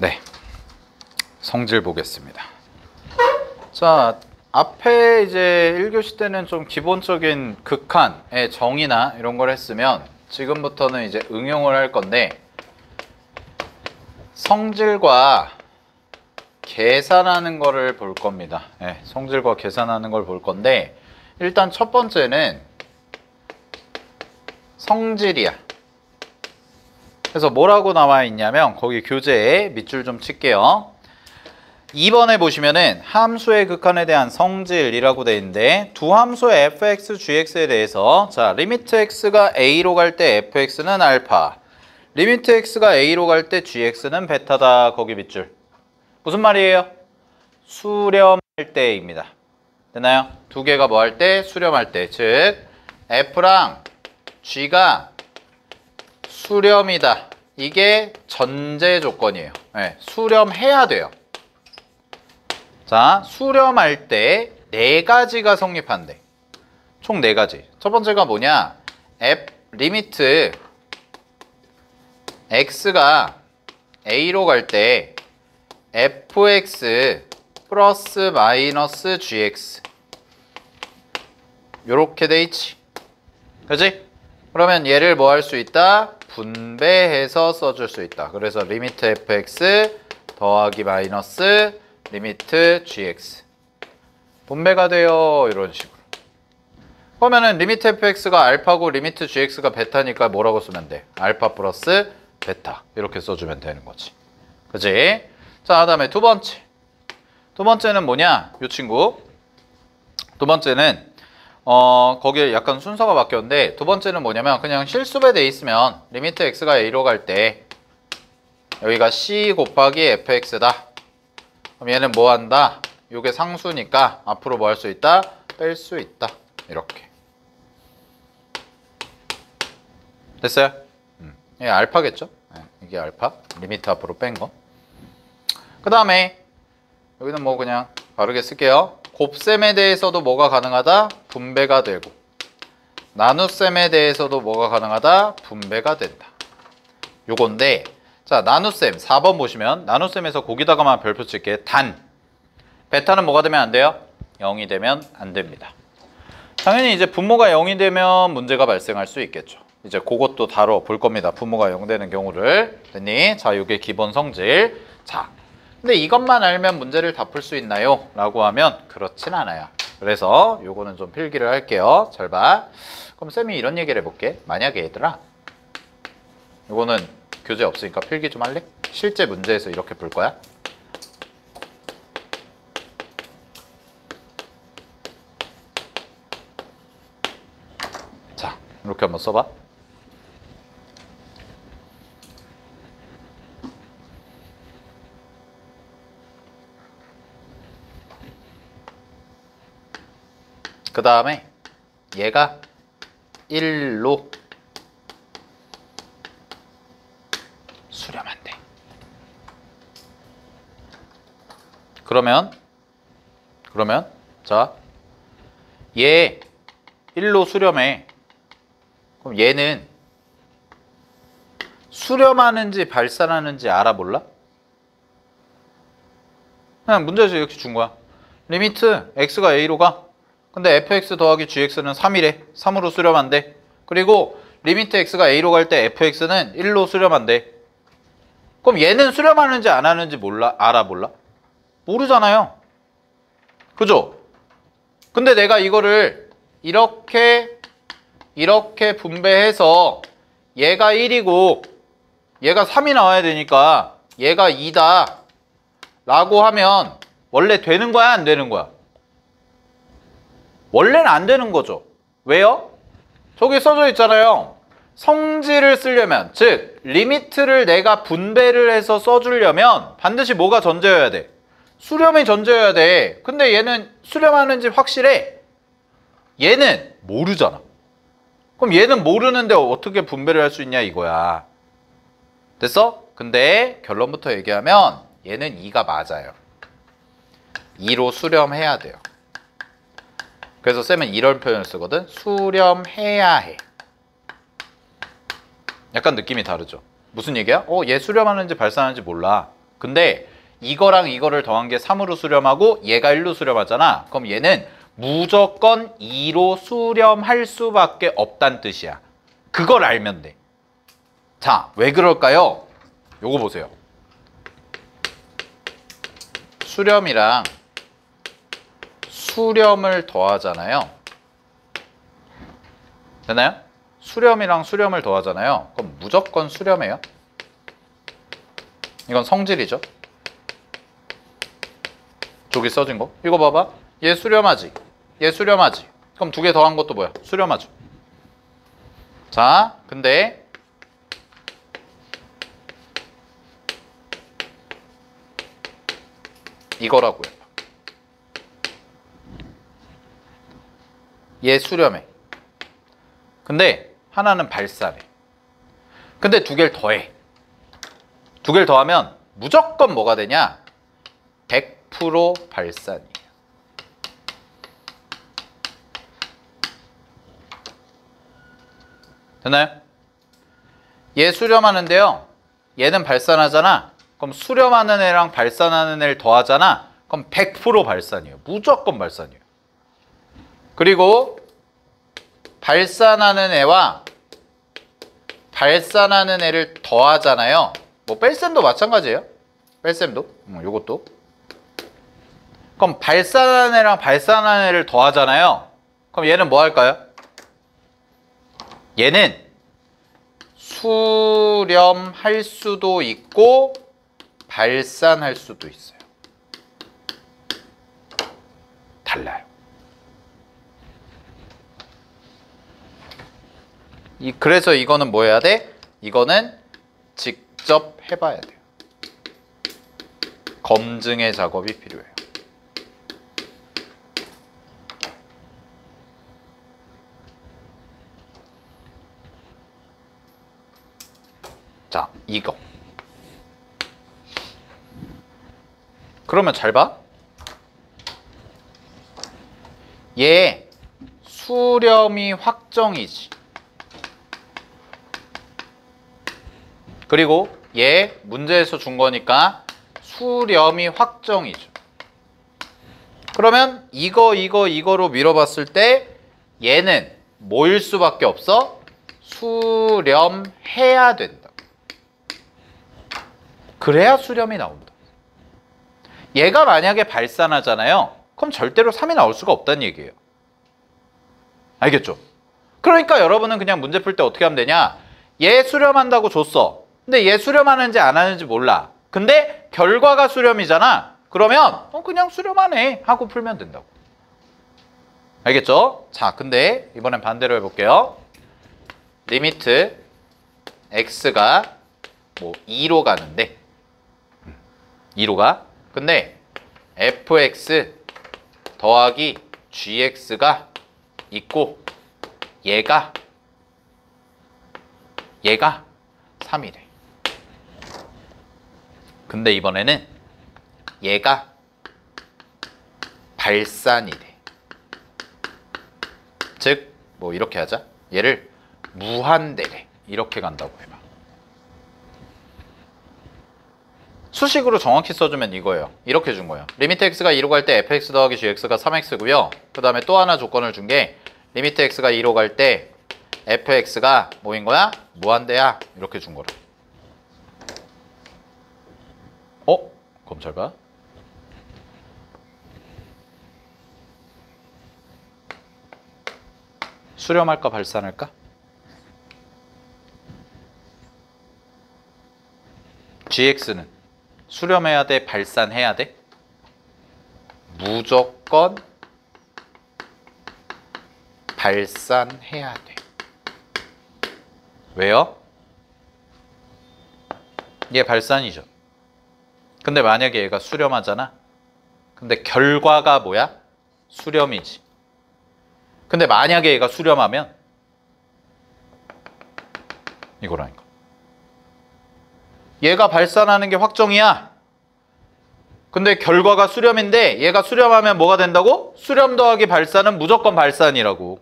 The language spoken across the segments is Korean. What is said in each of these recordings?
네, 성질 보겠습니다. 자, 앞에 이제 1교시 때는 좀 기본적인 극한의 정의나 이런 걸 했으면 지금부터는 이제 응용을 할 건데, 성질과 계산하는 거를 볼 겁니다. 네, 성질과 계산하는 걸 볼 건데, 일단 첫 번째는 성질이야. 그래서 뭐라고 나와 있냐면, 거기 교재에 밑줄 좀 칠게요. 2번에 보시면은 함수의 극한에 대한 성질이라고 되어 있는데, 두 함수의 fx, gx에 대해서 자, 리미트 x가 a로 갈 때 fx는 알파, 리미트 x가 a로 갈 때 gx는 베타다. 거기 밑줄. 무슨 말이에요? 수렴할 때입니다. 됐나요? 두 개가 뭐 할 때? 수렴할 때. 즉 f랑 g가 수렴이다. 이게 전제 조건이에요. 네, 수렴해야 돼요. 자, 수렴할 때 네 가지가 성립한대. 총 네 가지. 첫 번째가 뭐냐? 리미트 x가 a로 갈 때 fx 플러스 마이너스 gx 요렇게 돼 있지. 그렇지? 그러면 얘를 뭐 할 수 있다? 분배해서 써줄 수 있다. 그래서 리미트 fx 더하기 마이너스 리미트 gx 분배가 돼요. 이런 식으로. 그러면은 리미트 fx가 알파고 리미트 gx가 베타니까 뭐라고 쓰면 돼? 알파 플러스 베타 이렇게 써주면 되는 거지. 그치? 자, 그다음에 두 번째. 두 번째는 뭐냐? 이 친구. 두 번째는 거기에 약간 순서가 바뀌었는데, 두 번째는 뭐냐면 그냥 실수배 돼 있으면 리미트 x가 a로 갈 때 여기가 c 곱하기 fx다. 그럼 얘는 뭐 한다? 요게 상수니까 앞으로 뭐 할 수 있다? 뺄 수 있다. 이렇게. 됐어요? 이게 알파겠죠? 네, 이게 알파. 리미트 앞으로 뺀 거. 그 다음에 여기는 뭐 그냥 바르게 쓸게요. 곱셈에 대해서도 뭐가 가능하다? 분배가 되고, 나눗셈에 대해서도 뭐가 가능하다? 분배가 된다. 요건데, 자, 나눗셈 4번 보시면 나눗셈에서 거기다가만 별표 칠게. 단 베타는 뭐가 되면 안 돼요? 0이 되면 안 됩니다. 당연히 이제 분모가 0이 되면 문제가 발생할 수 있겠죠. 이제 그것도 다뤄볼 겁니다. 분모가 0 되는 경우를. 됐니? 자, 요게 기본 성질. 자, 근데 이것만 알면 문제를 다 풀 수 있나요? 라고 하면 그렇진 않아요. 그래서 요거는 좀 필기를 할게요. 잘 봐. 그럼 쌤이 이런 얘기를 해볼게. 만약에 얘들아, 요거는 교재 없으니까 필기 좀 할래? 실제 문제에서 이렇게 풀 거야. 자, 이렇게 한번 써봐. 그 다음에 얘가 1로 수렴한대. 그러면 자, 얘 1로 수렴해. 그럼 얘는 수렴하는지 발산하는지 알아 몰라? 그냥 문제에서 이렇게 준 거야. 리미트 x가 a로 가. 근데 fx 더하기 gx는 3이래. 3으로 수렴한대. 그리고 리미트 x가 a로 갈 때 fx는 1로 수렴한대. 그럼 얘는 수렴하는지 안 하는지 몰라? 알아 몰라? 모르잖아요. 그죠? 근데 내가 이거를 이렇게 분배해서 얘가 1이고 얘가 3이 나와야 되니까 얘가 2다 라고 하면 원래 되는 거야, 안 되는 거야? 원래는 안 되는 거죠. 왜요? 저기 써져 있잖아요. 성질을 쓰려면, 즉 리미트를 내가 분배를 해서 써주려면 반드시 뭐가 전제여야 돼? 수렴이 전제여야 돼. 근데 얘는 수렴하는지 확실해. 얘는 모르잖아. 그럼 얘는 모르는데 어떻게 분배를 할 수 있냐 이거야. 됐어? 근데 결론부터 얘기하면 얘는 2가 맞아요. 2로 수렴해야 돼요. 그래서 쌤은 이런 표현을 쓰거든. 수렴해야 해. 약간 느낌이 다르죠. 무슨 얘기야? 얘 수렴하는지 발산하는지 몰라. 근데 이거랑 이거를 더한 게 3으로 수렴하고 얘가 1로 수렴하잖아. 그럼 얘는 무조건 2로 수렴할 수밖에 없다는 뜻이야. 그걸 알면 돼. 자, 왜 그럴까요? 요거 보세요. 수렴이랑 수렴을 더하잖아요. 되나요? 수렴이랑 수렴을 더하잖아요. 그럼 무조건 수렴해요. 이건 성질이죠. 저기 써진 거. 이거 봐봐. 얘 수렴하지. 얘 수렴하지. 그럼 두 개 더한 것도 뭐야? 수렴하죠. 자, 근데 이거라고요. 얘 수렴해. 근데 하나는 발산해. 근데 두 개를 더해. 두 개를 더하면 무조건 뭐가 되냐? 100% 발산이에요. 됐나요? 얘 수렴하는데요. 얘는 발산하잖아. 그럼 수렴하는 애랑 발산하는 애를 더하잖아. 그럼 100% 발산이에요. 무조건 발산이에요. 그리고 발산하는 애와 발산하는 애를 더하잖아요. 뭐 뺄셈도 마찬가지예요. 뺄셈도. 요것도. 그럼 발산하는 애랑 발산하는 애를 더하잖아요. 그럼 얘는 뭐 할까요? 얘는 수렴할 수도 있고 발산할 수도 있어요. 달라요. 그래서 이거는 뭐 해야 돼? 이거는 직접 해봐야 돼요. 검증의 작업이 필요해요. 자, 이거. 그러면 잘 봐. 얘 수렴이 확정이지. 그리고 얘 문제에서 준 거니까 수렴이 확정이죠. 그러면 이거로 밀어봤을 때 얘는 뭐일 수밖에 없어? 수렴해야 된다. 그래야 수렴이 나온다. 얘가 만약에 발산하잖아요. 그럼 절대로 3이 나올 수가 없다는 얘기예요. 알겠죠? 그러니까 여러분은 그냥 문제 풀 때 어떻게 하면 되냐? 얘 수렴한다고 줬어. 근데 얘 수렴하는지 안 하는지 몰라. 근데 결과가 수렴이잖아. 그러면 그냥 수렴하네 하고 풀면 된다고. 알겠죠? 자, 근데 이번엔 반대로 해볼게요. 리미트 x가 뭐 2로 가는데 2로 가. 근데 fx 더하기 gx가 있고 얘가 3이래. 근데 이번에는 얘가 발산이 돼. 즉, 뭐 이렇게 하자. 얘를 무한대래. 이렇게 간다고 해봐. 수식으로 정확히 써주면 이거예요. 이렇게 준 거예요. 리미트 x가 2로 갈 때 fx 더하기 gx가 3x고요. 그 다음에 또 하나 조건을 준 게 리미트 x가 2로 갈 때 fx가 뭐인 거야? 무한대야. 이렇게 준 거라. 그럼 잘 봐. 수렴할까 발산할까? gx는 수렴해야 돼, 발산해야 돼? 무조건 발산해야 돼. 왜요? 얘 발산이죠. 근데 만약에 얘가 수렴하잖아. 근데 결과가 뭐야? 수렴이지. 근데 만약에 얘가 수렴하면 이거라니까. 얘가 발산하는 게 확정이야. 근데 결과가 수렴인데 얘가 수렴하면 뭐가 된다고? 수렴 더하기 발산은 무조건 발산이라고.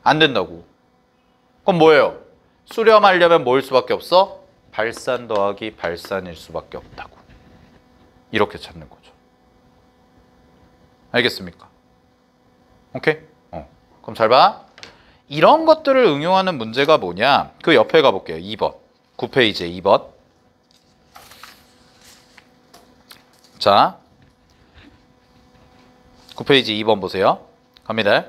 안 된다고. 그럼 뭐예요? 수렴하려면 뭐일 수밖에 없어? 발산 더하기 발산일 수밖에 없다고. 이렇게 찾는 거죠. 알겠습니까? 오케이? 그럼 잘 봐. 이런 것들을 응용하는 문제가 뭐냐? 그 옆에 가볼게요. 2번. 9페이지에 2번. 자, 9페이지 2번 보세요. 갑니다.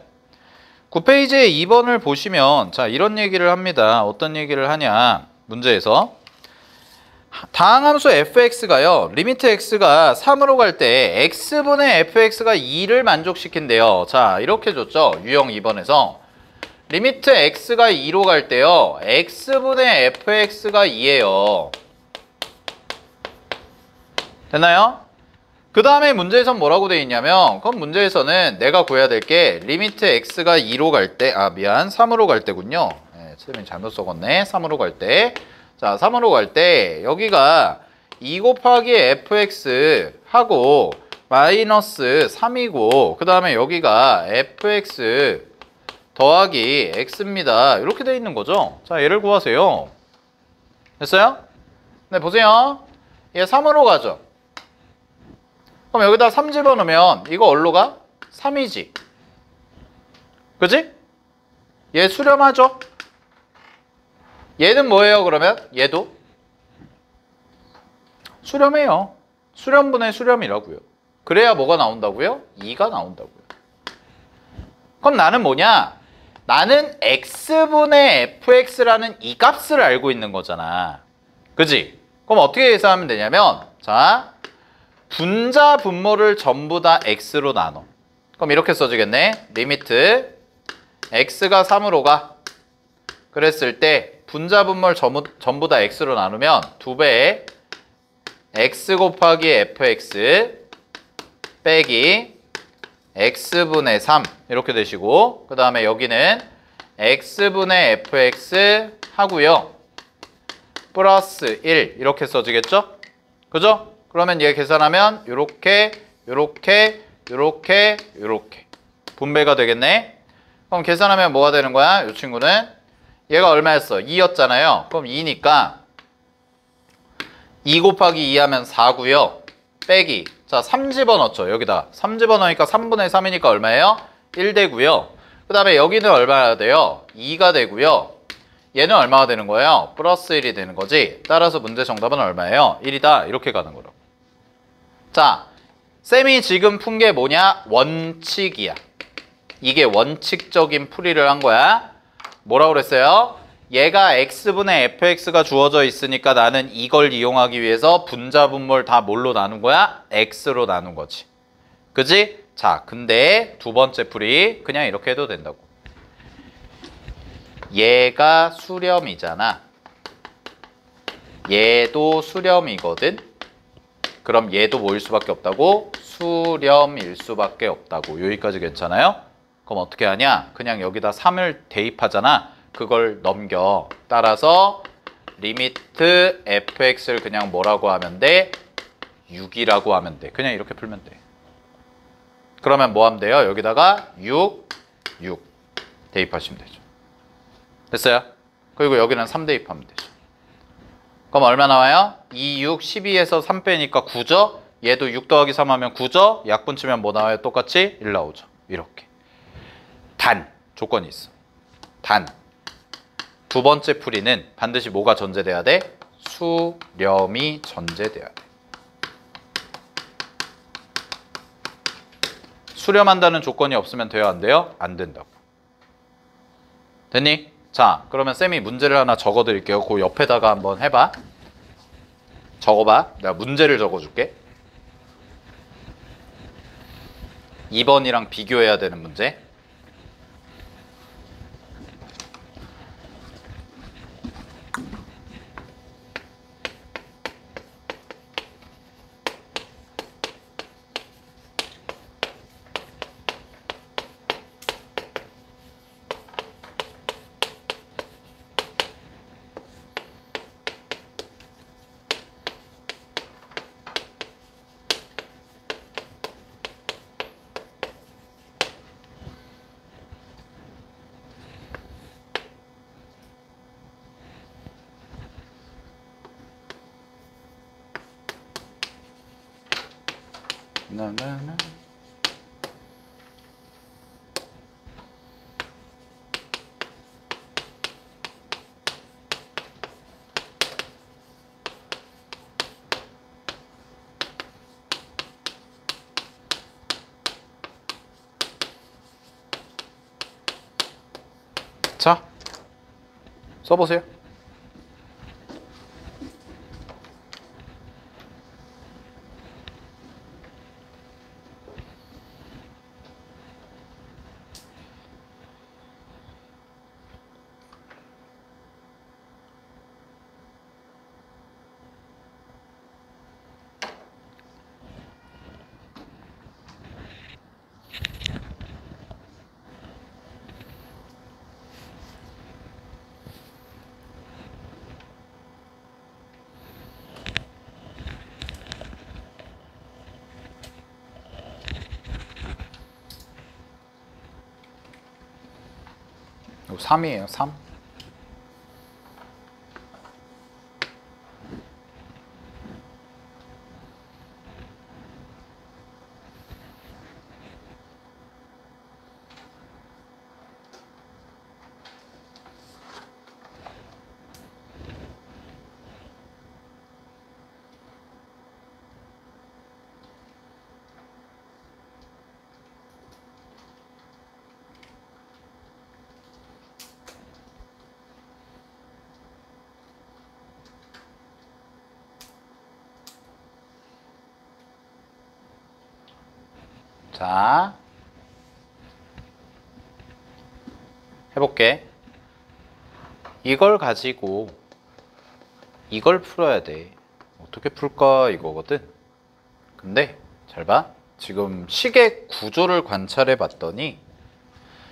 9페이지에 2번을 보시면 자, 이런 얘기를 합니다. 어떤 얘기를 하냐? 문제에서 다항함수 fx가요. 리미트 x가 3으로 갈 때 x분의 fx가 2를 만족시킨대요. 자, 이렇게 줬죠. 유형 2번에서 리미트 x가 2로 갈 때요. x분의 fx가 2예요. 됐나요? 그 다음에 문제에서는 뭐라고 돼 있냐면 그럼 문제에서는 내가 구해야 될 게 리미트 x가 2로 갈 때 3으로 갈 때군요. 네, 선생님이 잘못 적었네. 3으로 갈 때. 자, 3으로 갈 때 여기가 2 곱하기 fx 하고 마이너스 3이고 그 다음에 여기가 fx 더하기 x입니다. 이렇게 돼 있는 거죠. 자, 얘를 구하세요. 됐어요? 네, 보세요. 얘 3으로 가죠. 그럼 여기다 3 집어넣으면 이거 어디로 가? 3이지. 그지? 얘 수렴하죠? 얘는 뭐예요, 그러면? 얘도? 수렴해요. 수렴분의 수렴이라고요. 그래야 뭐가 나온다고요? 2가 나온다고요. 그럼 나는 뭐냐? 나는 x분의 fx라는 이 값을 알고 있는 거잖아. 그지? 그럼 어떻게 계산하면 되냐면 자, 분자 분모를 전부 다 x로 나눠. 그럼 이렇게 써주겠네. 리미트 x가 3으로 가. 그랬을 때 분자 분모를 전부 다 x로 나누면 2배의 x 곱하기 fx 빼기 x분의 3 이렇게 되시고 그 다음에 여기는 x분의 fx 하고요. 플러스 1 이렇게 써지겠죠? 그죠? 그러면 얘 계산하면 요렇게 분배가 되겠네. 그럼 계산하면 뭐가 되는 거야? 이 친구는 얘가 얼마였어? 2였잖아요. 그럼 2니까 2 곱하기 2 하면 4고요. 빼기 자, 3 집어넣죠. 여기다 3 집어넣으니까 3분의 3이니까 얼마예요? 1 되고요. 그 다음에 여기는 얼마가 돼요? 2가 되고요. 얘는 얼마가 되는 거예요? 플러스 1이 되는 거지. 따라서 문제 정답은 얼마예요? 1이다. 이렇게 가는 거라고. 자, 쌤이 지금 푼 게 뭐냐? 원칙이야. 이게 원칙적인 풀이를 한 거야. 뭐라고 그랬어요? 얘가 x분의 fx가 주어져 있으니까 나는 이걸 이용하기 위해서 분자 분모를 다 뭘로 나눈 거야? x로 나눈 거지. 그지? 자, 근데 두 번째 풀이 그냥 이렇게 해도 된다고. 얘가 수렴이잖아. 얘도 수렴이거든. 그럼 얘도 뭐일 수밖에 없다고? 수렴일 수밖에 없다고. 여기까지 괜찮아요? 그럼 어떻게 하냐? 그냥 여기다 3을 대입하잖아. 그걸 넘겨. 따라서 리미트 fx를 그냥 뭐라고 하면 돼? 6이라고 하면 돼. 그냥 이렇게 풀면 돼. 그러면 뭐 하면 돼요? 여기다가 6 대입하시면 되죠. 됐어요? 그리고 여기는 3 대입하면 되죠. 그럼 얼마 나와요? 2, 6, 12에서 3 빼니까 9죠? 얘도 6 더하기 3 하면 9죠? 약분 치면 뭐 나와요? 똑같이 1 나오죠. 이렇게. 단, 조건이 있어. 단, 두 번째 풀이는 반드시 뭐가 전제돼야 돼? 수렴이 전제돼야 돼. 수렴한다는 조건이 없으면 돼요? 안 돼요? 안 된다고. 됐니? 자, 그러면 쌤이 문제를 하나 적어드릴게요. 그 옆에다가 한번 해봐. 적어봐. 내가 문제를 적어줄게. 2번이랑 비교해야 되는 문제. 나나나. 자, 써보세요. 이거 3이에요, 3. 자, 해볼게. 이걸 가지고 이걸 풀어야 돼. 어떻게 풀까 이거거든. 근데 잘 봐. 지금 식의 구조를 관찰해 봤더니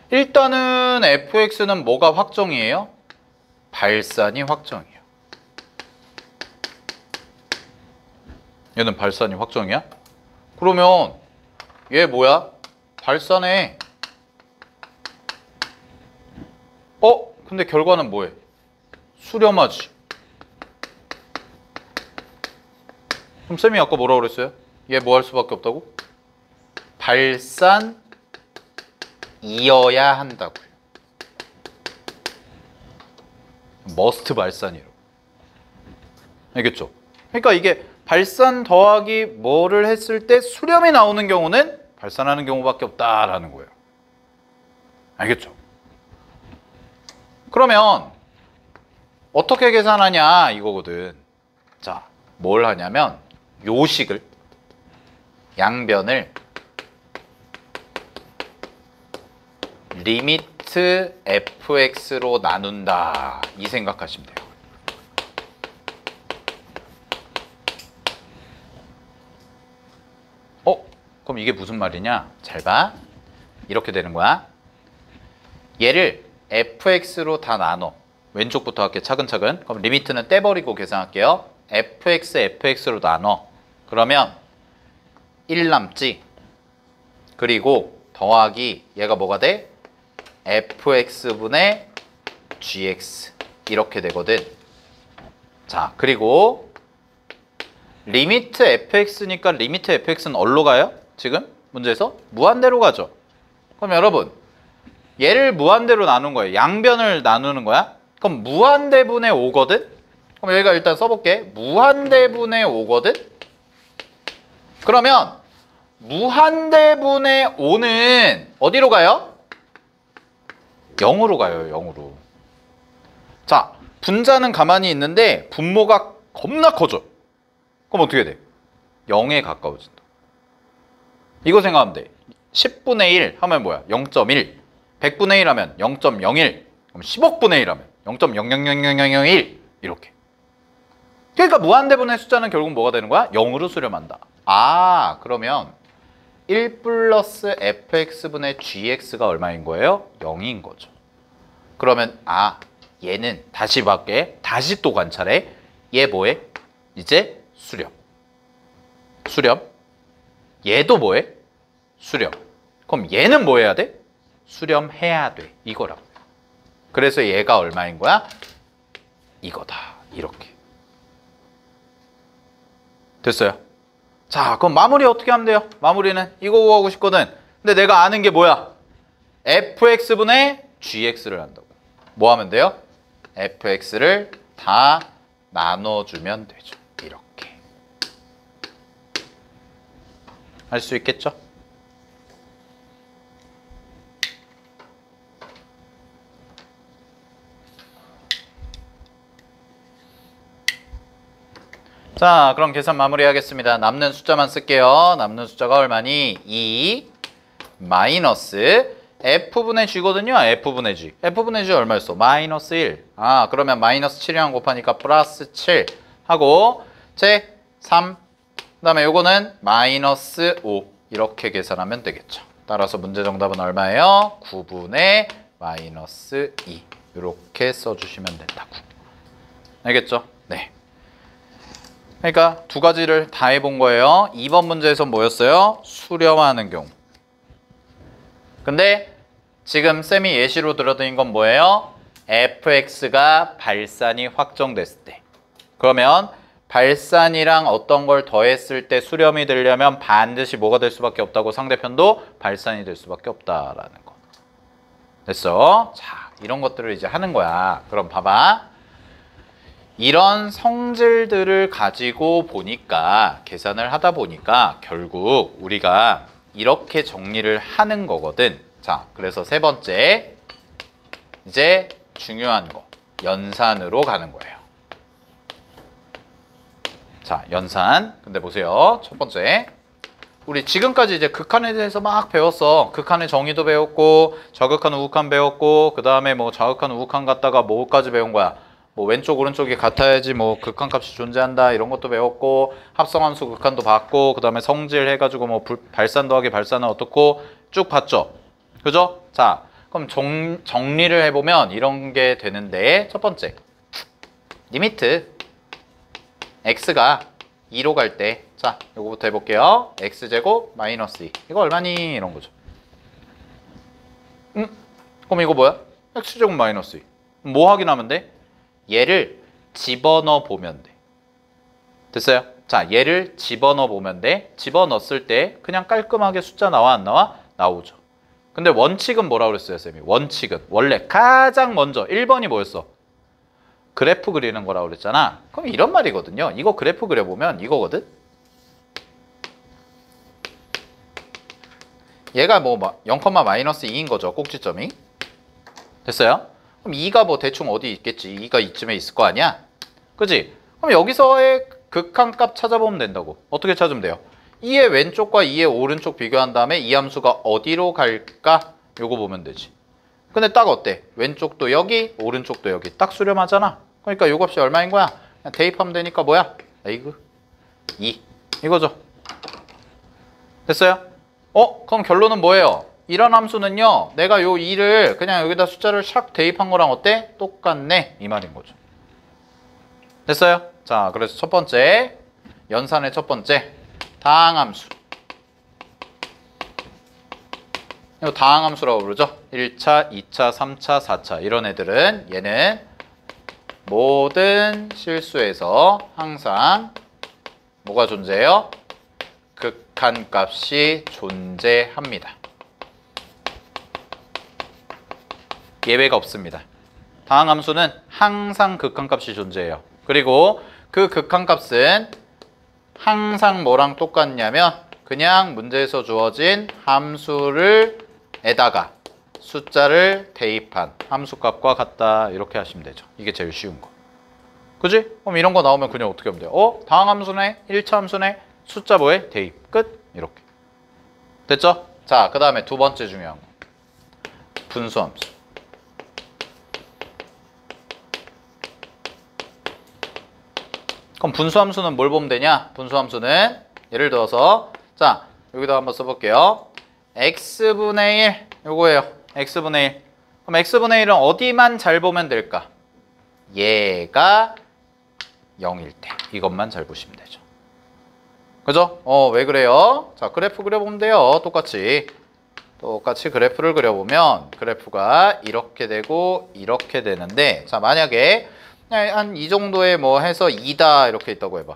일단은 fx는 뭐가 확정이에요? 발산이 확정이에요. 얘는 발산이 확정이야? 그러면 얘 뭐야? 발산해. 근데 결과는 뭐해? 수렴하지. 그럼 쌤이 아까 뭐라고 그랬어요? 얘 뭐 할 수밖에 없다고? 발산이어야 한다고요. 머스트 발산이라고. 알겠죠? 그러니까 이게 발산 더하기 뭐를 했을 때 수렴이 나오는 경우는 발산하는 경우밖에 없다라는 거예요. 알겠죠? 그러면 어떻게 계산하냐 이거거든. 자, 뭘 하냐면 요 식을 양변을 리미트 fx로 나눈다 이 생각하시면 돼요. 그럼 이게 무슨 말이냐? 잘 봐. 이렇게 되는 거야. 얘를 fx로 다 나눠. 왼쪽부터 할게 차근차근. 그럼 리미트는 떼버리고 계산할게요. fx로 나눠. 그러면 1 남지. 그리고 더하기 얘가 뭐가 돼? fx분의 gx 이렇게 되거든. 자, 그리고 리미트 fx니까 리미트 fx는 어디로 가요? 지금 문제에서 무한대로 가죠. 그럼 여러분 얘를 무한대로 나눈 거예요. 양변을 나누는 거야. 그럼 무한대분의 5거든. 그럼 여기가 일단 써볼게. 무한대분의 5거든. 그러면 무한대분의 5는 어디로 가요? 0으로 가요. 0으로. 자, 분자는 가만히 있는데 분모가 겁나 커져. 그럼 어떻게 돼? 0에 가까워진다. 이거 생각하면 돼. 10분의 1 하면 뭐야? 0.1. 100분의 1 하면 0.01. 그럼 10억분의 1 하면 0.000001 이렇게. 그러니까 무한대분의 숫자는 결국 뭐가 되는 거야? 0으로 수렴한다. 아, 그러면 1 플러스 fx분의 gx가 얼마인 거예요? 0인 거죠. 그러면 얘는 다시 밖에 다시 또 관찰해. 얘 뭐해? 이제 수렴. 수렴. 얘도 뭐해? 수렴. 그럼 얘는 뭐 해야 돼? 수렴해야 돼. 이거라고. 그래서 얘가 얼마인 거야? 이거다. 이렇게. 됐어요? 자, 그럼 마무리 어떻게 하면 돼요? 마무리는 이거 구하고 싶거든. 근데 내가 아는 게 뭐야? fx분의 gx를 한다고. 뭐 하면 돼요? fx를 다 나눠주면 되죠. 이렇게. 할 수 있겠죠? 자, 그럼 계산 마무리하겠습니다. 남는 숫자만 쓸게요. 남는 숫자가 얼마니? 2 마이너스 f분의 g거든요. f분의 g. f분의 g 얼마였어? 마이너스 1. 아, 그러면 마이너스 7이랑 곱하니까 플러스 7 하고 제 3. 그다음에 요거는 마이너스 5. 이렇게 계산하면 되겠죠. 따라서 문제 정답은 얼마예요? 9분의 마이너스 2. 이렇게 써주시면 된다고. 알겠죠? 네. 그러니까 두 가지를 다 해본 거예요. 2번 문제에서 뭐였어요? 수렴하는 경우. 근데 지금 쌤이 예시로 들어드린 건 뭐예요? fx가 발산이 확정됐을 때. 그러면 발산이랑 어떤 걸 더했을 때 수렴이 되려면 반드시 뭐가 될 수밖에 없다고? 상대편도 발산이 될 수밖에 없다라는 거. 됐어? 자, 이런 것들을 이제 하는 거야. 그럼 봐봐. 이런 성질들을 가지고 보니까 계산을 하다 보니까 결국 우리가 이렇게 정리를 하는 거거든. 자, 그래서 세 번째 이제 중요한 거 연산으로 가는 거예요. 자, 연산. 근데 보세요. 첫 번째 우리 지금까지 이제 극한에 대해서 막 배웠어. 극한의 정의도 배웠고 저극한 우극한 배웠고 그 다음에 뭐 좌극한 우극한 갔다가 뭐까지 배운 거야? 뭐 왼쪽 오른쪽이 같아야지 뭐 극한값이 존재한다 이런 것도 배웠고 합성함수 극한도 봤고 그 다음에 성질 해가지고 뭐 발산 더하기 발산은 어떻고 쭉 봤죠. 그죠? 자, 그럼 정리를 해보면 이런 게 되는데 첫 번째 리미트 x가 2로 갈 때 자, 요거부터 해볼게요. x제곱 마이너스 2 이거 얼마니? 이런 거죠. 그럼 이거 뭐야? x제곱 마이너스 2 뭐 확인하면 돼? 얘를 집어넣어 보면 돼. 됐어요? 자, 얘를 집어넣어 보면 돼. 집어넣었을 때 그냥 깔끔하게 숫자 나와 안 나와? 나오죠. 근데 원칙은 뭐라고 그랬어요, 쌤이? 원칙은 원래 가장 먼저 1번이 뭐였어? 그래프 그리는 거라고 그랬잖아. 그럼 이런 말이거든요. 이거 그래프 그려보면 이거거든? 얘가 뭐 0, 마이너스 2인 거죠, 꼭지점이. 됐어요? 그럼 2가 뭐 대충 어디 있겠지. 2가 이쯤에 있을 거 아니야? 그지? 그럼 여기서의 극한값 찾아보면 된다고. 어떻게 찾으면 돼요? 2의 왼쪽과 2의 오른쪽 비교한 다음에 이 함수가 어디로 갈까? 요거 보면 되지. 근데 딱 어때? 왼쪽도 여기, 오른쪽도 여기. 딱 수렴하잖아. 그러니까 요 값이 얼마인 거야? 그냥 대입하면 되니까 뭐야? 에이그 2. 이거죠. 됐어요? 그럼 결론은 뭐예요? 이런 함수는요, 내가 요 2를 그냥 여기다 숫자를 샥 대입한 거랑 어때? 똑같네. 이 말인 거죠. 됐어요? 자, 그래서 첫 번째, 연산의 첫 번째, 다항함수. 이거 다항함수라고 부르죠. 1차, 2차, 3차, 4차. 이런 애들은 얘는 모든 실수에서 항상 뭐가 존재해요? 극한값이 존재합니다. 예외가 없습니다. 다항함수는 항상 극한값이 존재해요. 그리고 그 극한값은 항상 뭐랑 똑같냐면 그냥 문제에서 주어진 함수를 에다가 숫자를 대입한 함수값과 같다. 이렇게 하시면 되죠. 이게 제일 쉬운 거. 그지? 그럼 이런 거 나오면 그냥 어떻게 하면 돼요? 다항함수네? 1차 함수네? 숫자 뭐에? 대입. 끝. 이렇게. 됐죠? 자, 그 다음에 두 번째 중요한 거. 분수함수. 그럼 분수함수는 뭘 보면 되냐? 분수함수는 예를 들어서 자, 여기다 한번 써볼게요. x분의 1 요거예요. x분의 1. 그럼 x분의 1은 어디만 잘 보면 될까? 얘가 0일 때 이것만 잘 보시면 되죠. 그죠? 왜 그래요? 자, 그래프 그려보면 돼요. 똑같이 그래프를 그려보면 그래프가 이렇게 되고 이렇게 되는데 자, 만약에 한 이 정도에 뭐 해서 2다 이렇게 있다고 해봐.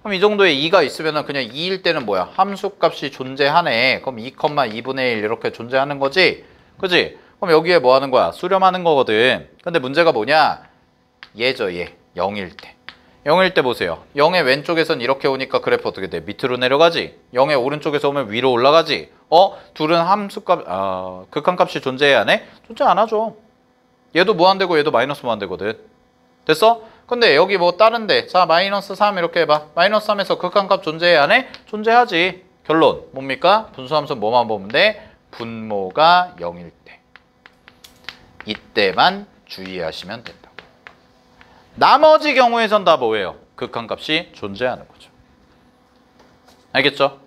그럼 그럼 이 정도에 2가 있으면은 그냥 2일 때는 뭐야? 함수값이 존재하네. 그럼 2,2분의 1 이렇게 존재하는 거지? 그지? 그럼 여기에 뭐 하는 거야? 수렴하는 거거든. 근데 문제가 뭐냐? 얘죠, 얘. 0일 때. 0일 때 보세요. 0의 왼쪽에선 이렇게 오니까 그래프 어떻게 돼? 밑으로 내려가지? 0의 오른쪽에서 오면 위로 올라가지? 둘은 함수값, 극한값이 존재해야 하네? 존재 안 하죠. 얘도 무한대고 얘도 마이너스 무한대거든. 됐어? 근데 여기 뭐 다른데 자 마이너스 3 이렇게 해봐. 마이너스 3에서 극한값 존재해야 하네? 존재하지. 결론 뭡니까? 분수함수 뭐만 보면 돼? 분모가 0일 때. 이때만 주의하시면 된다고. 나머지 경우에선 다 뭐예요? 극한값이 존재하는 거죠. 알겠죠?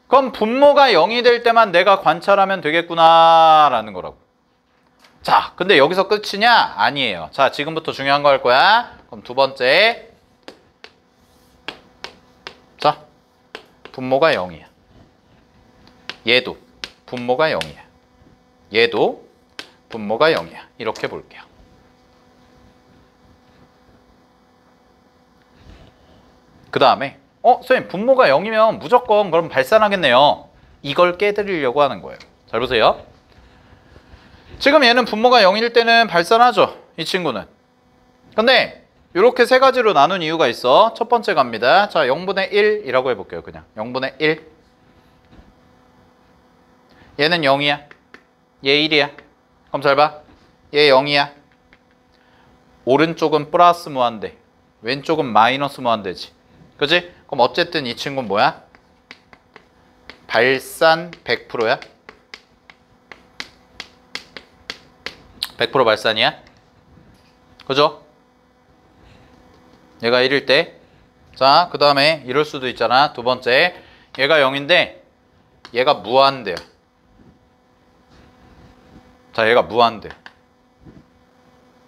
그럼 분모가 0이 될 때만 내가 관찰하면 되겠구나 라는 거라고. 자, 근데 여기서 끝이냐? 아니에요. 자, 지금부터 중요한 거 할 거야. 그럼 두 번째. 자, 분모가 0이야. 얘도 분모가 0이야. 얘도 분모가 0이야. 이렇게 볼게요. 그 다음에 선생님 분모가 0이면 무조건 그럼 발산하겠네요. 이걸 깨드리려고 하는 거예요. 잘 보세요. 지금 얘는 분모가 0일 때는 발산하죠. 이 친구는. 근데 이렇게 세 가지로 나눈 이유가 있어. 첫 번째 갑니다. 자, 0분의 1이라고 해볼게요. 그냥 0분의 1. 얘는 0이야. 얘 1이야. 그럼 잘 봐. 얘 0이야. 오른쪽은 플러스 무한대. 왼쪽은 마이너스 무한대지. 그지? 그럼 어쨌든 이 친구는 뭐야? 발산 100%야. 100% 발산이야. 그죠? 얘가 1일 때. 자, 그 다음에 이럴 수도 있잖아. 두 번째. 얘가 0인데 얘가 무한대야. 자, 얘가 무한대.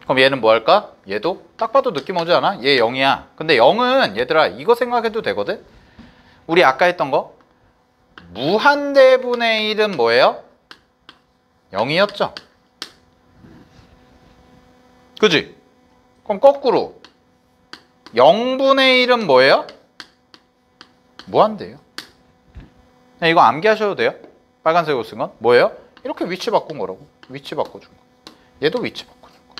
그럼 얘는 뭐 할까? 얘도 딱 봐도 느낌 오지 않아? 얘 0이야. 근데 0은 얘들아 이거 생각해도 되거든? 우리 아까 했던 거 무한대분의 1은 뭐예요? 0이었죠? 그지? 그럼 거꾸로 0분의 1은 뭐예요? 무한대예요. 이거 암기하셔도 돼요. 빨간색으로 쓴 건 뭐예요? 이렇게 위치 바꾼 거라고. 위치 바꿔준 거. 얘도 위치 바꿔준 거.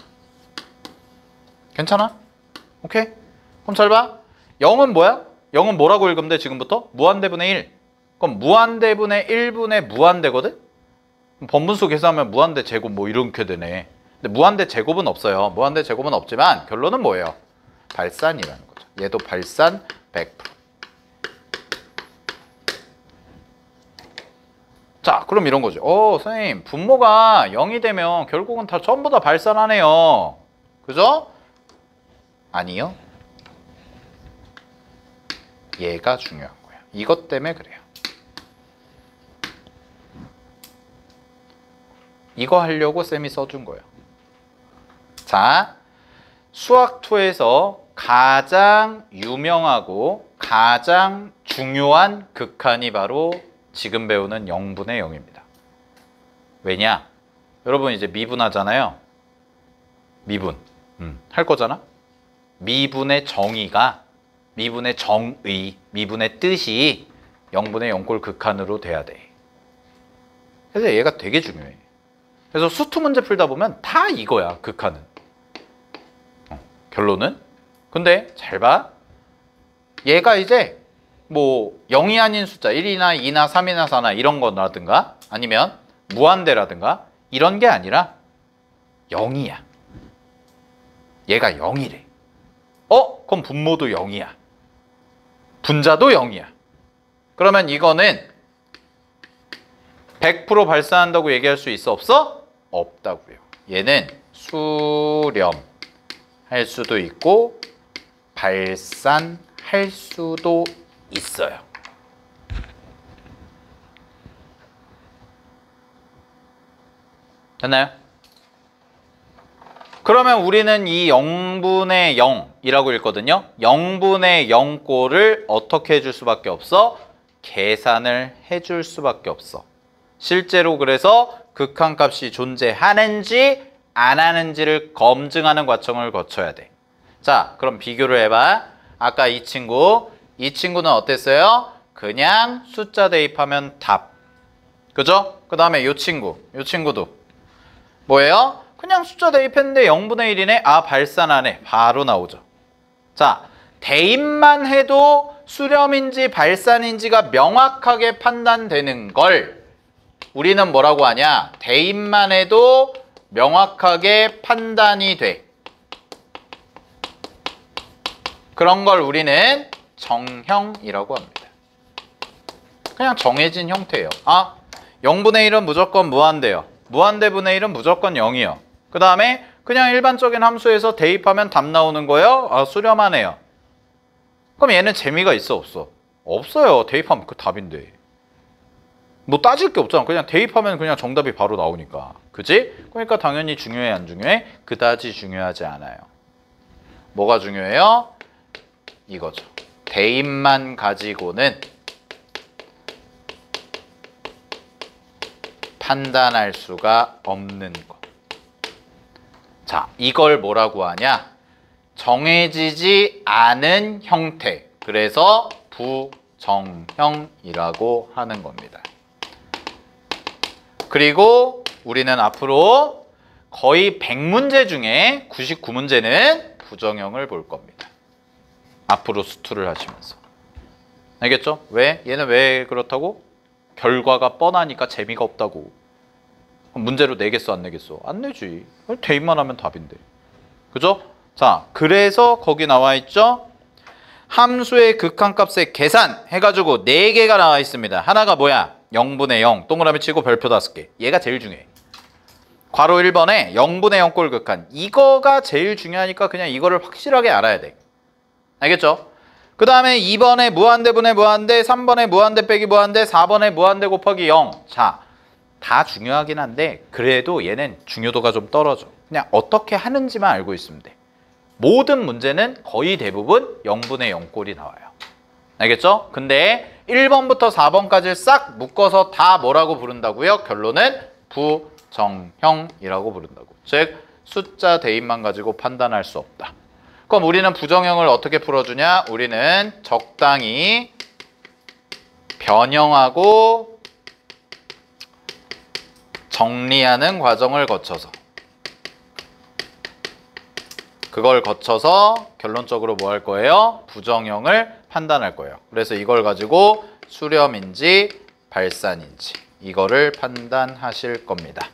괜찮아? 오케이? 그럼 잘 봐. 0은 뭐야? 0은 뭐라고 읽으면 돼 지금부터? 무한대분의 1. 그럼 무한대분의 1분의 무한대거든? 번분수 계산하면 무한대 제곱 뭐 이렇게 되네. 근데 무한대 제곱은 없어요. 무한대 제곱은 없지만 결론은 뭐예요? 발산이라는 거죠. 얘도 발산 100%. 자, 그럼 이런 거죠. 선생님, 분모가 0이 되면 결국은 다 전부 다 발산하네요. 그죠? 아니요. 얘가 중요한 거예요. 이것 때문에 그래요. 이거 하려고 쌤이 써준 거예요. 자, 수학2에서 가장 유명하고 가장 중요한 극한이 바로 지금 배우는 0분의 0입니다. 왜냐? 여러분 이제 미분하잖아요. 미분. 할 거잖아? 미분의 정의가, 미분의 정의, 미분의 뜻이 0분의 0꼴 극한으로 돼야 돼. 그래서 얘가 되게 중요해. 그래서 수투 문제 풀다 보면 다 이거야, 극한은. 결론은? 근데 잘 봐. 얘가 이제 뭐 0이 아닌 숫자 1이나 2나 3이나 4나 이런 거라든가 아니면 무한대라든가 이런 게 아니라 0이야. 얘가 0이래. 그럼 분모도 0이야. 분자도 0이야. 그러면 이거는 100% 발산한다고 얘기할 수 있어? 없어? 없다고요. 얘는 수렴할 수도 있고 발산할 수도 있어요. 됐나요? 그러면 우리는 이 0분의 0이라고 읽거든요. 0분의 0꼴을 어떻게 해줄 수밖에 없어? 계산을 해줄 수밖에 없어. 실제로 그래서 극한값이 존재하는지 안 하는지를 검증하는 과정을 거쳐야 돼. 자, 그럼 비교를 해봐. 아까 이 친구 이 친구는 어땠어요? 그냥 숫자 대입하면 답. 그죠? 그 다음에 이 친구도 뭐예요? 그냥 숫자 대입했는데 0분의 1이네. 아, 발산하네. 바로 나오죠. 자, 대입만 해도 수렴인지 발산인지가 명확하게 판단되는 걸 우리는 뭐라고 하냐? 대입만 해도 명확하게 판단이 돼. 그런 걸 우리는 정형이라고 합니다. 그냥 정해진 형태예요. 아, 0분의 1은 무조건 무한대요. 무한대분의 1은 무조건 0이요. 그 다음에 그냥 일반적인 함수에서 대입하면 답 나오는 거예요. 아, 수렴하네요. 그럼 얘는 재미가 있어, 없어? 없어요. 대입하면 그 답인데. 뭐 따질 게 없잖아. 그냥 대입하면 그냥 정답이 바로 나오니까. 그지? 그러니까 당연히 중요해, 안 중요해? 그다지 중요하지 않아요. 뭐가 중요해요? 이거죠. 대입만 가지고는 판단할 수가 없는 거. 자, 이걸 뭐라고 하냐? 정해지지 않은 형태. 그래서 부정형이라고 하는 겁니다. 그리고 우리는 앞으로 거의 100문제 중에 99문제는 부정형을 볼 겁니다. 앞으로 수투를 하시면서. 알겠죠? 왜? 얘는 왜 그렇다고? 결과가 뻔하니까 재미가 없다고. 문제로 내겠어, 안 내겠어? 안 내지. 대입만 하면 답인데. 그죠? 자, 그래서 거기 나와 있죠? 함수의 극한값의 계산 해가지고 4개가 나와 있습니다. 하나가 뭐야? 0분의 0, 동그라미 치고 별표 5개. 얘가 제일 중요해. 괄호 1번에 0분의 0꼴 극한. 이거가 제일 중요하니까 그냥 이거를 확실하게 알아야 돼. 알겠죠? 그 다음에 2번에 무한대분의 무한대, 3번에 무한대 빼기 무한대, 4번에 무한대 곱하기 0. 자, 다 중요하긴 한데 그래도 얘는 중요도가 좀 떨어져. 그냥 어떻게 하는지만 알고 있으면 돼. 모든 문제는 거의 대부분 0분의 0꼴이 나와요. 알겠죠? 근데 1번부터 4번까지 싹 묶어서 다 뭐라고 부른다고요? 결론은 부정형이라고 부른다고. 즉 숫자 대입만 가지고 판단할 수 없다. 그럼 우리는 부정형을 어떻게 풀어주냐? 우리는 적당히 변형하고 정리하는 과정을 거쳐서 그걸 거쳐서 결론적으로 뭐 할 거예요? 부정형을 판단할 거예요. 그래서 이걸 가지고 수렴인지 발산인지 이거를 판단하실 겁니다.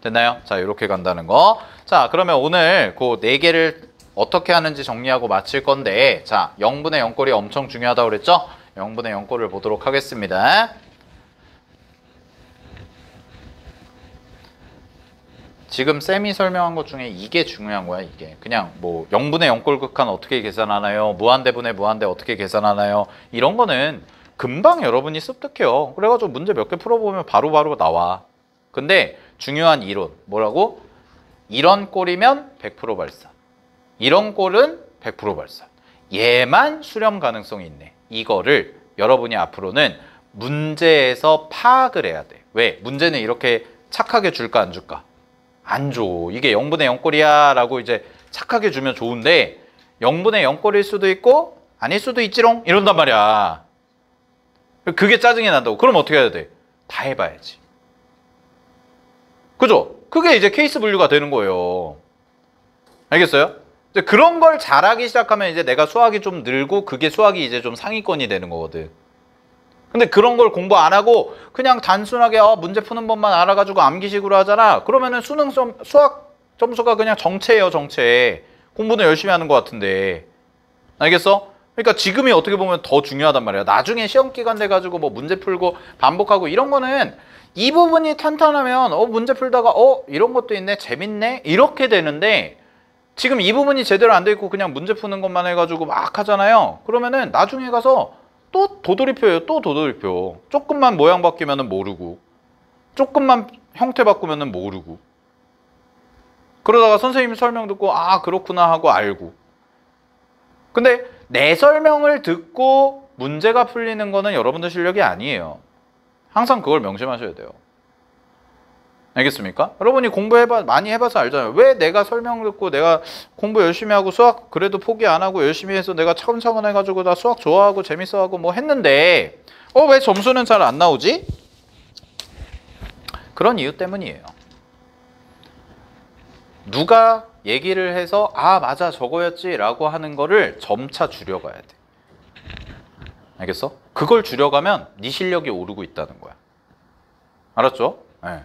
됐나요? 자, 이렇게 간다는 거. 자, 그러면 오늘 그 4개를 어떻게 하는지 정리하고 마칠 건데, 자, 0분의 0꼴이 엄청 중요하다고 그랬죠? 0분의 0꼴을 보도록 하겠습니다. 지금 쌤이 설명한 것 중에 이게 중요한 거야, 이게. 그냥 뭐 0분의 0꼴 극한 어떻게 계산하나요? 무한대분의 무한대 어떻게 계산하나요? 이런 거는 금방 여러분이 습득해요. 그래가지고 문제 몇 개 풀어보면 바로바로 나와. 근데 중요한 이론, 뭐라고? 이런 꼴이면 100% 발산. 이런 꼴은 100% 발산. 얘만 수렴 가능성이 있네. 이거를 여러분이 앞으로는 문제에서 파악을 해야 돼. 왜? 문제는 이렇게 착하게 줄까 안 줄까? 안 줘. 이게 0분의 0꼴이야 라고 이제 착하게 주면 좋은데 0분의 0꼴일 수도 있고 아닐 수도 있지롱 이런단 말이야. 그게 짜증이 난다고. 그럼 어떻게 해야 돼? 다 해봐야지. 그죠? 그게 이제 케이스 분류가 되는 거예요. 알겠어요? 이제 그런 걸 잘하기 시작하면 이제 내가 수학이 좀 늘고 그게 수학이 이제 좀 상위권이 되는 거거든. 근데 그런 걸 공부 안 하고 그냥 단순하게 문제 푸는 법만 알아가지고 암기식으로 하잖아. 그러면은 수학 점수가 그냥 정체예요, 정체. 공부는 열심히 하는 것 같은데. 알겠어? 그러니까 지금이 어떻게 보면 더 중요하단 말이야. 나중에 시험 기간 돼가지고 뭐 문제 풀고 반복하고 이런 거는 이 부분이 탄탄하면 문제 풀다가 이런 것도 있네, 재밌네 이렇게 되는데 지금 이 부분이 제대로 안 돼 있고 그냥 문제 푸는 것만 해가지고 막 하잖아요. 그러면은 나중에 가서 또 도돌이표예요. 또 도돌이표. 조금만 모양 바뀌면은 모르고 조금만 형태 바꾸면은 모르고 그러다가 선생님 설명 듣고 그렇구나 하고 알고. 근데 내 설명을 듣고 문제가 풀리는 거는 여러분들 실력이 아니에요. 항상 그걸 명심하셔야 돼요. 알겠습니까? 여러분이 많이 해봐서 알잖아요. 왜 내가 설명 듣고 내가 공부 열심히 하고 수학 그래도 포기 안 하고 열심히 해서 내가 차근차근 해가지고 나 수학 좋아하고 재밌어하고 뭐 했는데 왜 점수는 잘 안 나오지? 그런 이유 때문이에요. 누가 얘기를 해서 아 맞아 저거였지 라고 하는 거를 점차 줄여가야 돼. 알겠어? 그걸 줄여가면 네 실력이 오르고 있다는 거야. 알았죠? 네.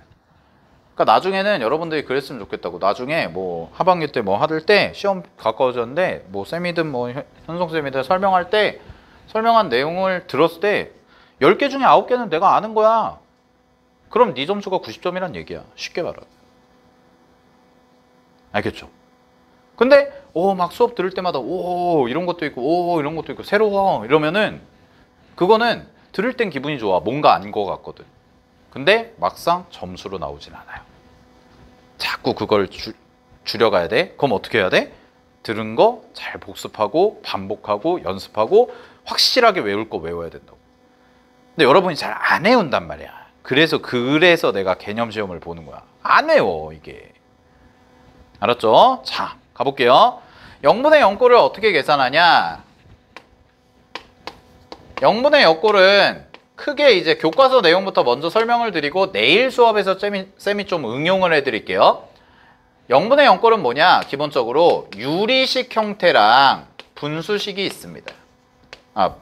그러니까 나중에는 여러분들이 그랬으면 좋겠다고. 나중에 뭐 하반기 때 뭐 할 때 시험 가까워졌는데 뭐 쌤이든 뭐 현성쌤이든 설명할 때 설명한 내용을 들었을 때 10개 중에 9개는 내가 아는 거야. 그럼 네 점수가 90점이란 얘기야. 쉽게 말하면. 알겠죠? 근데 막 수업 들을 때마다 오 이런 것도 있고 오 이런 것도 있고 새로워 이러면은 그거는 들을 땐 기분이 좋아. 뭔가 안 거 같거든. 근데 막상 점수로 나오진 않아요. 자꾸 그걸 줄여가야 돼. 그럼 어떻게 해야 돼? 들은 거 잘 복습하고 반복하고 연습하고 확실하게 외울 거 외워야 된다고. 근데 여러분이 잘 안 외운단 말이야. 그래서 내가 개념 시험을 보는 거야. 안 외워 이게. 알았죠? 자 가볼게요. 0분의 0꼴을 어떻게 계산하냐? 0분의 역꼴은 크게 이제 교과서 내용부터 먼저 설명을 드리고 내일 수업에서 쌤이 좀 응용을 해드릴게요. 0분의 0꼴은 뭐냐? 기본적으로 유리식 형태랑 분수식이 있습니다.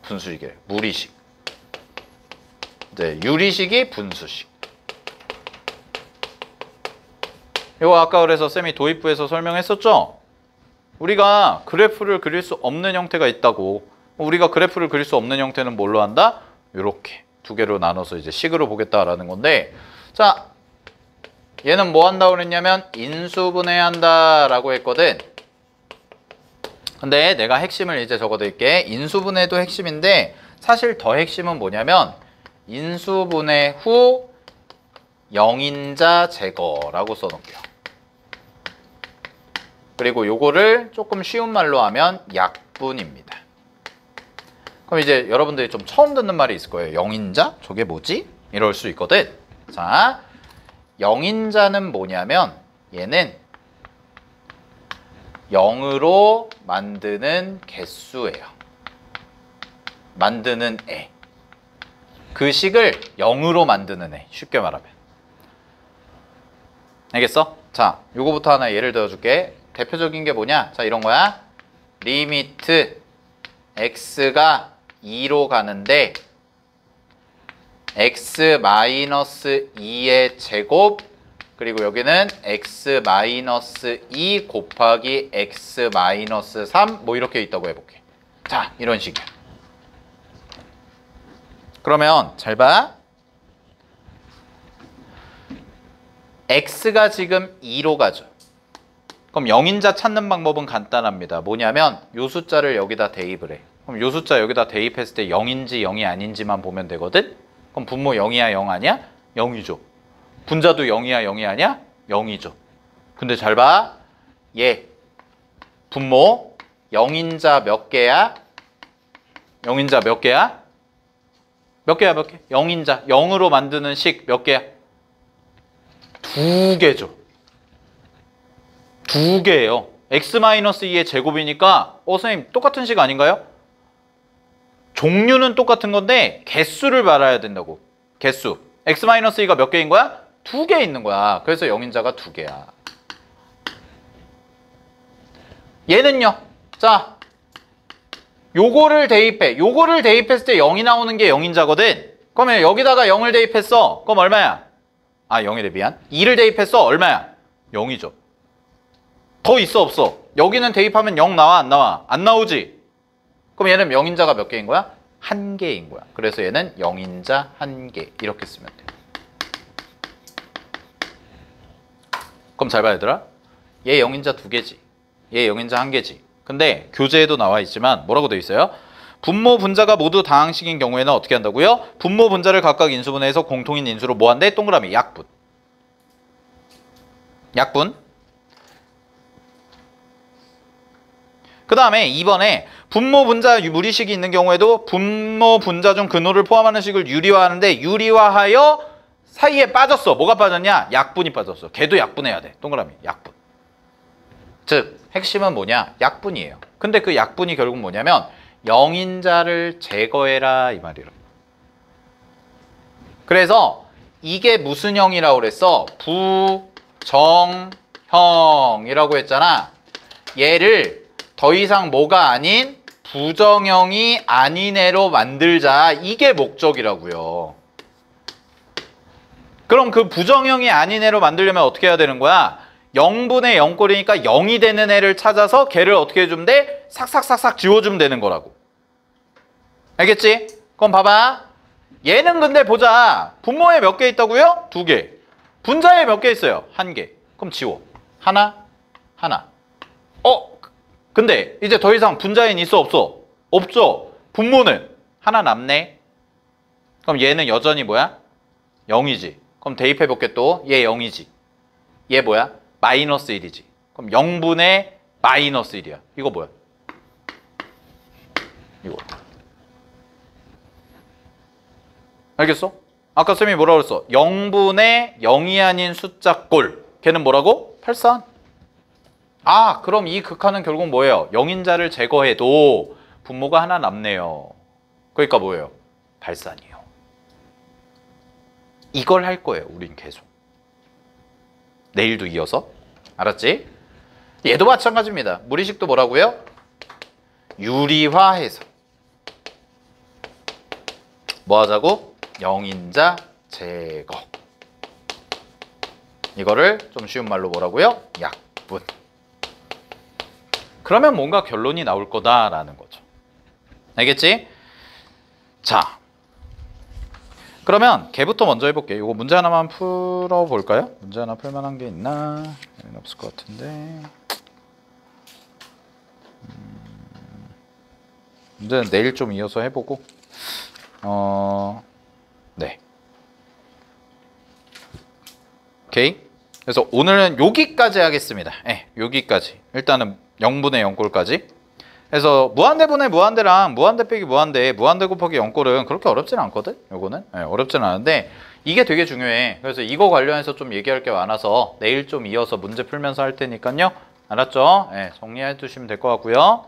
분수식이래. 무리식. 이제 유리식이 분수식. 이거 아까 그래서 쌤이 도입부에서 설명했었죠? 우리가 그래프를 그릴 수 없는 형태가 있다고. 우리가 그래프를 그릴 수 없는 형태는 뭘로 한다? 이렇게 두 개로 나눠서 이제 식으로 보겠다라는 건데, 자 얘는 뭐 한다고 그랬냐면 인수분해한다라고 했거든. 근데 내가 핵심을 이제 적어드릴게. 인수분해도 핵심인데 사실 더 핵심은 뭐냐면 인수분해 후 영인자 제거라고 써놓을게요. 그리고 요거를 조금 쉬운 말로 하면 약분입니다. 그럼 이제 여러분들이 좀 처음 듣는 말이 있을 거예요. 영인자? 저게 뭐지? 이럴 수 있거든. 자, 영인자는 뭐냐면 얘는 0으로 만드는 개수예요. 만드는 애. 그 식을 0으로 만드는 애. 쉽게 말하면. 알겠어? 자, 요거부터 하나 예를 들어줄게. 대표적인 게 뭐냐? 자, 이런 거야. 리미트 x가 2로 가는데 x-2의 제곱 그리고 여기는 x-2 곱하기 x-3 뭐 이렇게 있다고 해볼게. 자, 이런 식이야. 그러면 잘 봐. x가 지금 2로 가죠. 그럼 영인자 찾는 방법은 간단합니다. 뭐냐면 요 숫자를 여기다 대입을 해. 그럼 요 숫자 여기다 대입했을 때 0인지 0이 아닌지만 보면 되거든? 그럼 분모 0이야 0 아니야? 0이죠. 분자도 0이야 0이 아니야? 0이죠. 근데 잘 봐. 얘 분모 영인자 몇 개야? 영인자 몇 개야? 몇 개야 몇 개? 영인자 0으로 만드는 식 몇 개야? 2개죠. 2개예요. x-2의 제곱이니까 선생님 똑같은 식 아닌가요? 종류는 똑같은 건데 개수를 말아야 된다고. 개수. x-2가 몇 개인 거야? 2개 있는 거야. 그래서 영인자가 2개야. 얘는요. 자, 요거를 대입해. 요거를 대입했을 때 0이 나오는 게 영인자거든. 그러면 여기다가 0을 대입했어. 그럼 얼마야? 0이래 미안. 2를 대입했어. 얼마야? 0이죠. 더 있어 없어? 여기는 대입하면 0 나와 안 나와? 안 나오지? 그럼 얘는 영인자가 몇 개인 거야? 1개인 거야. 그래서 얘는 영인자 1개 이렇게 쓰면 돼. 그럼 잘 봐 얘들아. 얘 영인자 2개지. 얘 영인자 1개지. 근데 교재에도 나와 있지만 뭐라고 되어 있어요? 분모 분자가 모두 다항식인 경우에는 어떻게 한다고요? 분모 분자를 각각 인수분해해서 공통인 인수로 뭐 한대? 동그라미 약분. 약분. 그 다음에 2번에 분모 분자 무리식이 있는 경우에도 분모 분자 중 근호를 포함하는 식을 유리화하는데 유리화하여 사이에 빠졌어. 뭐가 빠졌냐? 약분이 빠졌어. 걔도 약분해야 돼. 동그라미 약분. 즉 핵심은 뭐냐? 약분이에요. 근데 그 약분이 결국 뭐냐면 영인자를 제거해라 이 말이라. 그래서 이게 무슨 형이라고 그랬어? 부정형이라고 했잖아. 얘를 더 이상 뭐가 아닌 부정형이 아닌 애로 만들자. 이게 목적이라고요. 그럼 그 부정형이 아닌 애로 만들려면 어떻게 해야 되는 거야? 0분의 0꼴이니까 0이 되는 애를 찾아서 걔를 어떻게 해주면 돼? 삭삭삭삭 지워주면 되는 거라고. 알겠지? 그럼 봐봐. 얘는 근데 보자. 분모에 몇 개 있다고요? 2개. 분자에 몇 개 있어요? 1개. 그럼 지워. 하나, 하나. 근데 이제 더 이상 분자에는 있어 없어? 없죠. 분모는 하나 남네. 그럼 얘는 여전히 뭐야? 0이지. 그럼 대입해 볼게 또. 얘 0이지. 얘 뭐야? 마이너스 1이지. 그럼 0분의 마이너스 1이야. 이거 뭐야? 이거. 알겠어? 아까 쌤이 뭐라 그랬어? 0분의 0이 아닌 숫자 꼴. 걔는 뭐라고? 발산. 아, 그럼 이 극한은 결국 뭐예요? 영인자를 제거해도 분모가 하나 남네요. 그러니까 뭐예요? 발산이에요. 이걸 할 거예요, 우린 계속. 내일도 이어서. 알았지? 얘도 마찬가지입니다. 무리식도 뭐라고요? 유리화해서. 뭐 하자고? 영인자 제거. 이거를 좀 쉬운 말로 뭐라고요? 약분. 그러면 뭔가 결론이 나올 거다라는 거죠. 알겠지? 자, 그러면 걔부터 먼저 해볼게요. 이거 문제 하나만 풀어볼까요? 문제 하나 풀만한 게 있나? 없을 것 같은데. 문제는 내일 좀 이어서 해보고. 네. 오케이. 그래서 오늘은 여기까지 하겠습니다. 네, 여기까지. 일단은 0분의 0꼴까지. 그래서 무한대분의 무한대랑 무한대 빼기 무한대, 무한대 곱하기 0꼴은 그렇게 어렵지는 않거든. 요거는 네, 어렵지는 않은데 이게 되게 중요해. 그래서 이거 관련해서 좀 얘기할 게 많아서 내일 좀 이어서 문제 풀면서 할 테니까요. 알았죠? 네, 정리해 두시면 될 것 같고요.